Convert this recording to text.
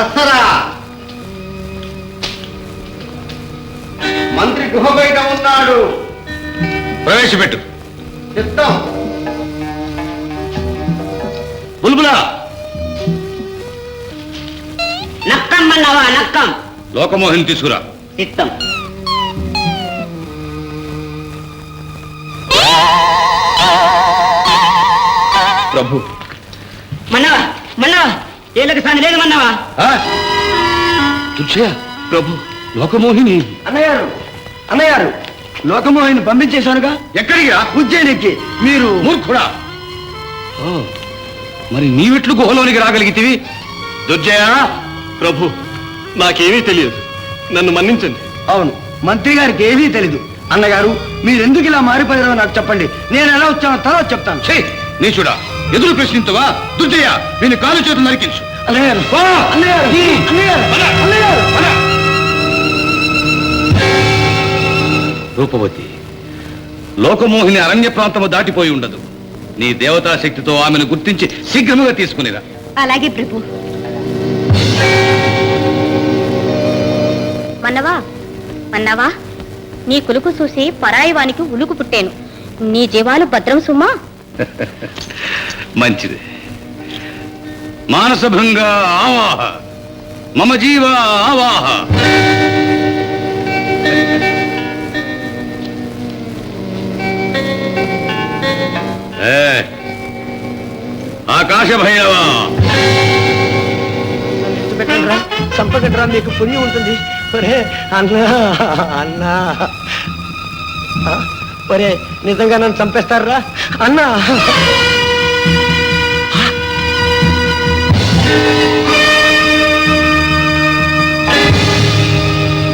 దసరా మంత్రి గుహ బయట ఉన్నాడు. ప్రవేశపెట్టు. చిత్తం. బుల్బులా నక్కం అన్నవా నక్కం. లోకమోహిని తీసుకురా. చిత్తం. ప్రభు. మన్నవా మన్నవా ఏళ్ళకి సాని లేదు మన్నవా. తులసయ్య ప్రభు, లోకమోహిని. అన్నయ్యారు అన్నయ్యారు, లోకమోహిని పంపించేశానుగా. ఎక్కడికి? ఉజ్జయినికి. మీరు మూర్ఖుడా. మరి నీవిట్లు గుహలోనికి రాగలిగితివి? దుర్జయ ప్రభు, నాకేమీ తెలియదు, నన్ను మన్నించండి. అవును, మంత్రి గారికి ఏమీ తెలీదు. అన్నగారు, మీరెందుకు ఇలా మారిపోయారో నాకు చెప్పండి. నేను ఎలా వచ్చానో తర్వాత చెప్తాను. ఛీ, నీచుడా, ఎదురు ప్రశ్నించవా? దుర్జయ, వీని కాలు చేతులు నరికించు. అన్నయ్యారు అన్నయ్యారు అన్నయ్యారు అన్నయ్యారు. రూపవతి, లోకమోహిని అరణ్య ప్రాంతము దాటిపోయి ఉండదు. నీ దేవతా శక్తితో ఆమెను గుర్తించి శీఘ్రముగా తీసుకునిరా. అలాగే ప్రభు. మన్నవా మన్నవా, నీ కులుకు చూసి పరాయివానికి ఉలుకు పుట్టాను. నీ జీవాలు భద్రం సుమా. మంచిది. మానసభంగా ఆవాహ, మమ జీవ ఆవాహ. ఆకాశ భైరవా, చంపగడ్రా, మీకు పుణ్యం ఉంటుంది. ఒరే అన్నా అన్నా, ఒరే నిజంగా నన్ను చంపేస్తారా అన్నా?